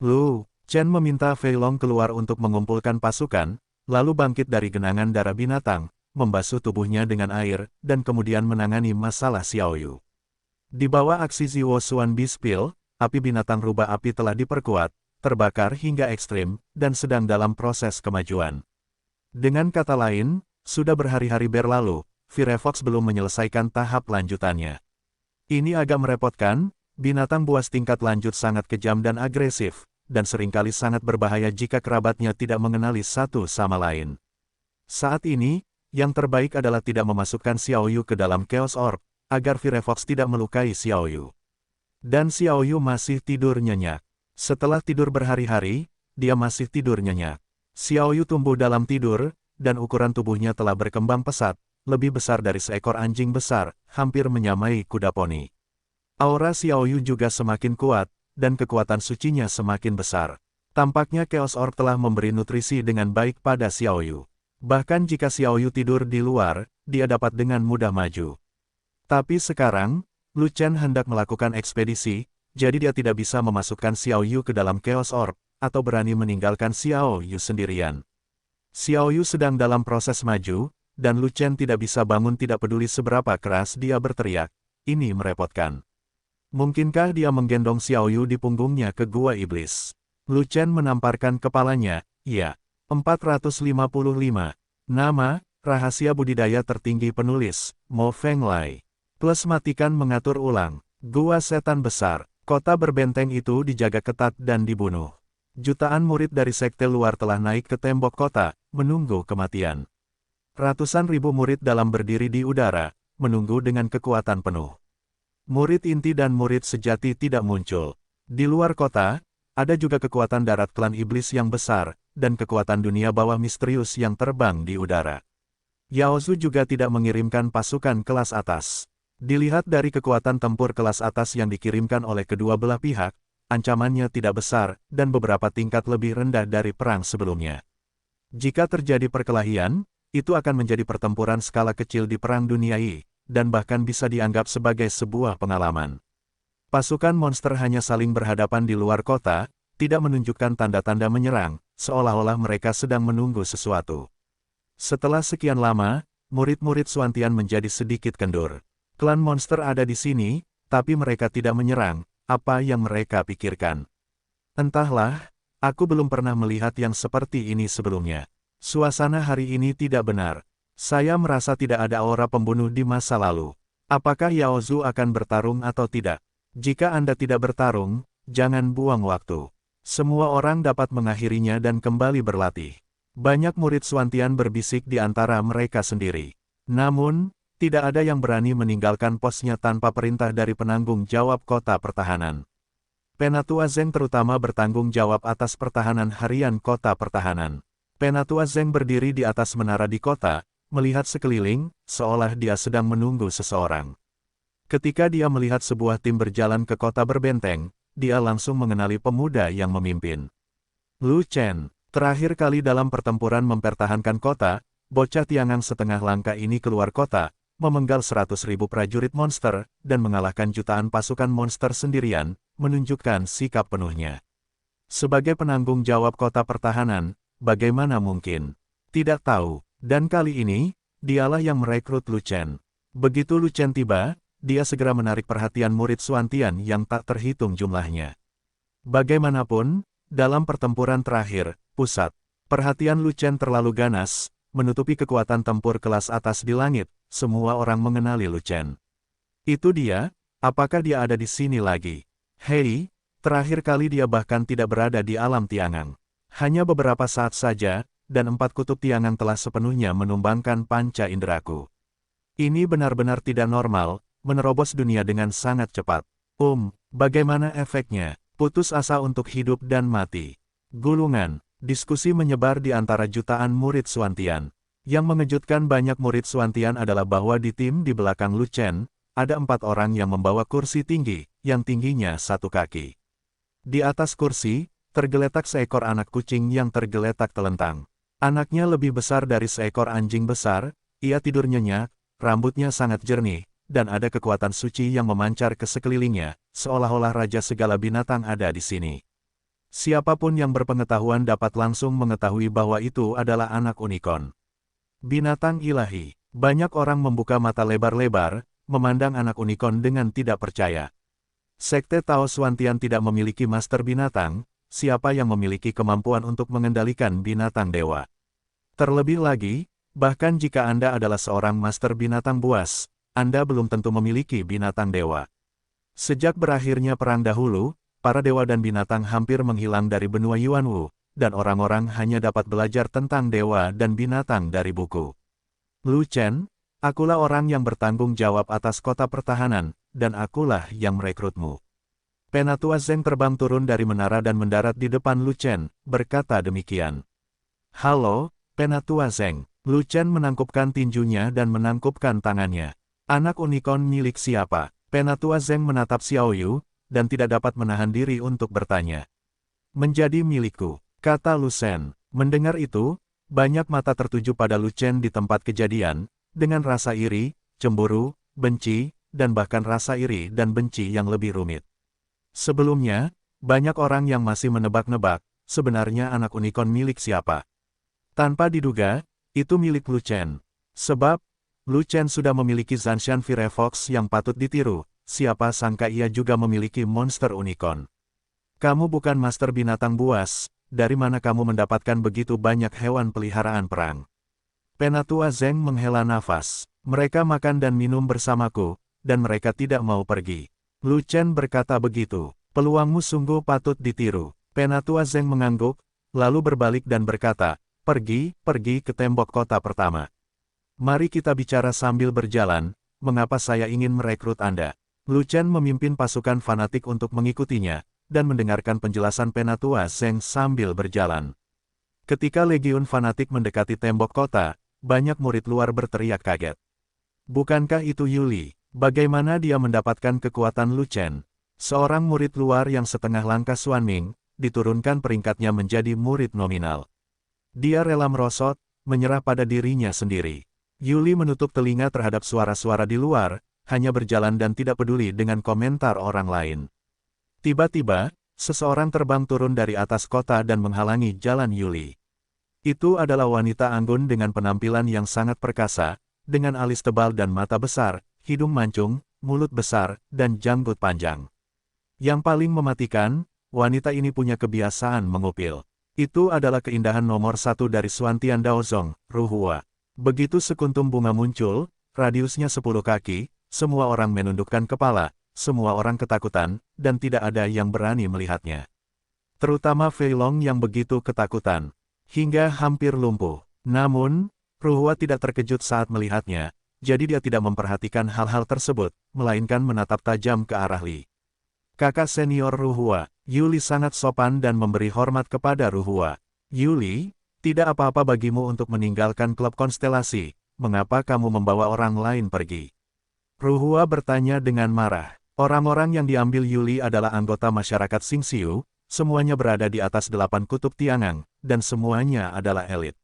Lu Chen meminta Fei Long keluar untuk mengumpulkan pasukan, lalu bangkit dari genangan darah binatang, membasuh tubuhnya dengan air, dan kemudian menangani masalah Xiaoyu. Di bawah aksi Ziwo Xuan Bispil, api binatang rubah api telah diperkuat, terbakar hingga ekstrim, dan sedang dalam proses kemajuan. Dengan kata lain, sudah berhari-hari berlalu, Firefox belum menyelesaikan tahap lanjutannya. Ini agak merepotkan, binatang buas tingkat lanjut sangat kejam dan agresif, dan seringkali sangat berbahaya jika kerabatnya tidak mengenali satu sama lain. Saat ini, yang terbaik adalah tidak memasukkan Xiaoyu ke dalam Chaos Orb, agar Firefox tidak melukai Xiaoyu. Dan Xiaoyu masih tidur nyenyak. Setelah tidur berhari-hari, dia masih tidur nyenyak. Xiaoyu tumbuh dalam tidur, dan ukuran tubuhnya telah berkembang pesat, lebih besar dari seekor anjing besar, hampir menyamai kuda poni. Aura Xiaoyu juga semakin kuat, dan kekuatan sucinya semakin besar. Tampaknya Chaos Orb telah memberi nutrisi dengan baik pada Xiaoyu. Bahkan jika Xiaoyu tidur di luar, dia dapat dengan mudah maju. Tapi sekarang, Lu Chen hendak melakukan ekspedisi, jadi dia tidak bisa memasukkan Xiaoyu ke dalam Chaos Orb, atau berani meninggalkan Xiaoyu sendirian. Xiaoyu sedang dalam proses maju, dan Lu Chen tidak bisa bangun tidak peduli seberapa keras dia berteriak. Ini merepotkan. Mungkinkah dia menggendong Xiaoyu di punggungnya ke Gua Iblis? Lu Chen menamparkan kepalanya, ya. 455. Nama, Rahasia Budidaya Tertinggi Penulis, Mo Fenglai. Plus matikan mengatur ulang. Gua Setan Besar. Kota berbenteng itu dijaga ketat dan dibunuh. Jutaan murid dari sekte luar telah naik ke tembok kota, menunggu kematian. Ratusan ribu murid dalam berdiri di udara, menunggu dengan kekuatan penuh. Murid inti dan murid sejati tidak muncul. Di luar kota, ada juga kekuatan darat klan iblis yang besar, dan kekuatan dunia bawah misterius yang terbang di udara. Yao Zu juga tidak mengirimkan pasukan kelas atas. Dilihat dari kekuatan tempur kelas atas yang dikirimkan oleh kedua belah pihak, ancamannya tidak besar, dan beberapa tingkat lebih rendah dari perang sebelumnya. Jika terjadi perkelahian, itu akan menjadi pertempuran skala kecil di Perang Dunia I, dan bahkan bisa dianggap sebagai sebuah pengalaman. Pasukan monster hanya saling berhadapan di luar kota, tidak menunjukkan tanda-tanda menyerang, seolah-olah mereka sedang menunggu sesuatu. Setelah sekian lama, murid-murid Xuantian menjadi sedikit kendur. Klan monster ada di sini, tapi mereka tidak menyerang, apa yang mereka pikirkan. Entahlah, aku belum pernah melihat yang seperti ini sebelumnya. Suasana hari ini tidak benar. Saya merasa tidak ada aura pembunuh di masa lalu. Apakah Yao Zu akan bertarung atau tidak? Jika Anda tidak bertarung, jangan buang waktu. Semua orang dapat mengakhirinya dan kembali berlatih. Banyak murid Xuantian berbisik di antara mereka sendiri. Namun, tidak ada yang berani meninggalkan posnya tanpa perintah dari penanggung jawab kota pertahanan. Penatua Zeng terutama bertanggung jawab atas pertahanan harian kota pertahanan. Penatua Zeng berdiri di atas menara di kota, melihat sekeliling, seolah dia sedang menunggu seseorang. Ketika dia melihat sebuah tim berjalan ke kota berbenteng, dia langsung mengenali pemuda yang memimpin. Lu Chen, terakhir kali dalam pertempuran mempertahankan kota, bocah Tiangang setengah langka ini keluar kota, memenggal 100.000 prajurit monster, dan mengalahkan jutaan pasukan monster sendirian, menunjukkan sikap penuhnya. Sebagai penanggung jawab kota pertahanan, bagaimana mungkin? Tidak tahu. Dan kali ini, dialah yang merekrut Lu Chen. Begitu Lu Chen tiba, dia segera menarik perhatian murid Xuantian yang tak terhitung jumlahnya. Bagaimanapun, dalam pertempuran terakhir, pusat, perhatian Lu Chen terlalu ganas, menutupi kekuatan tempur kelas atas di langit, semua orang mengenali Lu Chen. Itu dia, apakah dia ada di sini lagi? Hei, terakhir kali dia bahkan tidak berada di alam Tiangang. Hanya beberapa saat saja, dan 4 kutub Tiangang telah sepenuhnya menumbangkan panca inderaku. Ini benar-benar tidak normal, menerobos dunia dengan sangat cepat. Bagaimana efeknya? Putus asa untuk hidup dan mati. Gulungan, diskusi menyebar di antara jutaan murid Xuantian. Yang mengejutkan banyak murid Xuantian adalah bahwa di tim di belakang Lu Chen, ada 4 orang yang membawa kursi tinggi, yang tingginya 1 kaki. Di atas kursi, tergeletak seekor anak kucing yang tergeletak telentang. Anaknya lebih besar dari seekor anjing besar, ia tidur nyenyak, rambutnya sangat jernih, dan ada kekuatan suci yang memancar ke sekelilingnya, seolah-olah raja segala binatang ada di sini. Siapapun yang berpengetahuan dapat langsung mengetahui bahwa itu adalah anak unicorn. Binatang ilahi. Banyak orang membuka mata lebar-lebar, memandang anak unicorn dengan tidak percaya. Sekte Tao Xuantian tidak memiliki master binatang, siapa yang memiliki kemampuan untuk mengendalikan binatang dewa. Terlebih lagi, bahkan jika Anda adalah seorang master binatang buas, Anda belum tentu memiliki binatang dewa. Sejak berakhirnya perang dahulu, para dewa dan binatang hampir menghilang dari benua Yuanwu, dan orang-orang hanya dapat belajar tentang dewa dan binatang dari buku. Lu Chen, akulah orang yang bertanggung jawab atas kota pertahanan, dan akulah yang merekrutmu. Penatua Zeng terbang turun dari menara dan mendarat di depan Lu Chen, berkata demikian. Halo, Penatua Zeng. Lu Chen menangkupkan tinjunya dan menangkupkan tangannya. Anak unicorn milik siapa? Penatua Zeng menatap Xiao Yu, dan tidak dapat menahan diri untuk bertanya. Menjadi milikku, kata Lu Chen. Mendengar itu, banyak mata tertuju pada Lu Chen di tempat kejadian, dengan rasa iri, cemburu, benci, dan bahkan rasa iri dan benci yang lebih rumit. Sebelumnya, banyak orang yang masih menebak-nebak, sebenarnya anak unicorn milik siapa. Tanpa diduga, itu milik Lu Chen. Sebab, Lu Chen sudah memiliki Zanshan Firefox yang patut ditiru. Siapa sangka ia juga memiliki monster unicorn. Kamu bukan master binatang buas, dari mana kamu mendapatkan begitu banyak hewan peliharaan perang? Penatua Zeng menghela nafas. Mereka makan dan minum bersamaku, dan mereka tidak mau pergi. Lu Chen berkata begitu. Peluangmu sungguh patut ditiru. Penatua Zeng mengangguk, lalu berbalik dan berkata, pergi ke tembok kota pertama. Mari kita bicara sambil berjalan, mengapa saya ingin merekrut Anda. Lu Chen memimpin pasukan fanatik untuk mengikutinya, dan mendengarkan penjelasan Penatua Zeng sambil berjalan. Ketika legiun fanatik mendekati tembok kota, banyak murid luar berteriak kaget. Bukankah itu Yuli? Bagaimana dia mendapatkan kekuatan Lu Chen? Seorang murid luar yang setengah langkah Xuanming, diturunkan peringkatnya menjadi murid nominal. Dia rela merosot, menyerah pada dirinya sendiri. Yuli menutup telinga terhadap suara-suara di luar, hanya berjalan dan tidak peduli dengan komentar orang lain. Tiba-tiba, seseorang terbang turun dari atas kota dan menghalangi jalan Yuli. Itu adalah wanita anggun dengan penampilan yang sangat perkasa, dengan alis tebal dan mata besar, hidung mancung, mulut besar, dan janggut panjang. Yang paling mematikan, wanita ini punya kebiasaan mengupil. Itu adalah keindahan nomor 1 dari Xuantian Daozong, Ruhua. Begitu sekuntum bunga muncul, radiusnya 10 kaki, semua orang menundukkan kepala, semua orang ketakutan, dan tidak ada yang berani melihatnya. Terutama Fei Long yang begitu ketakutan, hingga hampir lumpuh. Namun, Ruhua tidak terkejut saat melihatnya, jadi dia tidak memperhatikan hal-hal tersebut, melainkan menatap tajam ke arah Li. Kakak senior Ruhua, Yuli sangat sopan dan memberi hormat kepada Ruhua. Yuli, tidak apa-apa bagimu untuk meninggalkan klub konstelasi, mengapa kamu membawa orang lain pergi? Ruhua bertanya dengan marah. Orang-orang yang diambil Yuli adalah anggota masyarakat Xingxiu, semuanya berada di atas 8 kutub Tiangang, dan semuanya adalah elit.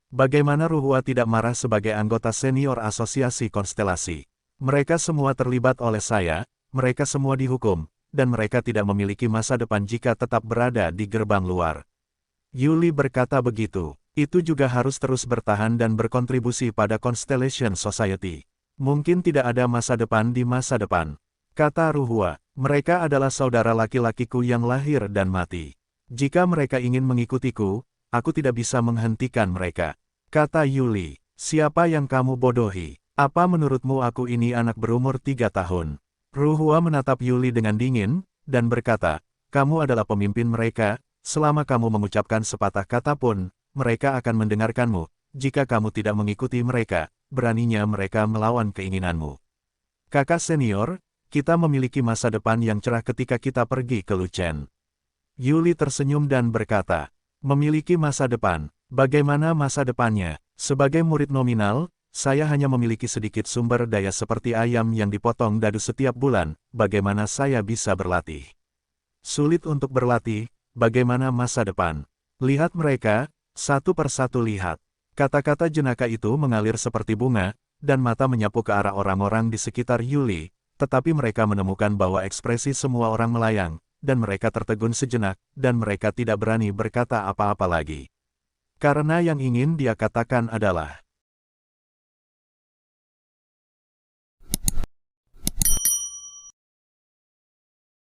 Bagaimana Ruhua tidak marah sebagai anggota senior asosiasi konstelasi? Mereka semua terlibat oleh saya, mereka semua dihukum, dan mereka tidak memiliki masa depan jika tetap berada di gerbang luar. Yuli berkata begitu. Itu juga harus terus bertahan dan berkontribusi pada Constellation Society. Mungkin tidak ada masa depan di masa depan. Kata Ruhua, mereka adalah saudara laki-lakiku yang lahir dan mati. Jika mereka ingin mengikutiku, aku tidak bisa menghentikan mereka. Kata Yuli, siapa yang kamu bodohi? Apa menurutmu aku ini anak berumur 3 tahun? Ruhua menatap Yuli dengan dingin, dan berkata, kamu adalah pemimpin mereka, selama kamu mengucapkan sepatah kata pun, mereka akan mendengarkanmu. Jika kamu tidak mengikuti mereka, beraninya mereka melawan keinginanmu. Kakak senior, kita memiliki masa depan yang cerah ketika kita pergi ke Lu Chen. Yuli tersenyum dan berkata, memiliki masa depan. Bagaimana masa depannya? Sebagai murid nominal, saya hanya memiliki sedikit sumber daya seperti ayam yang dipotong dadu setiap bulan. Bagaimana saya bisa berlatih? Sulit untuk berlatih. Bagaimana masa depan? Lihat mereka, satu persatu lihat. Kata-kata jenaka itu mengalir seperti bunga, dan mata menyapu ke arah orang-orang di sekitar Yuli, tetapi mereka menemukan bahwa ekspresi semua orang melayang, dan mereka tertegun sejenak, dan mereka tidak berani berkata apa-apa lagi. Karena yang ingin dia katakan adalah,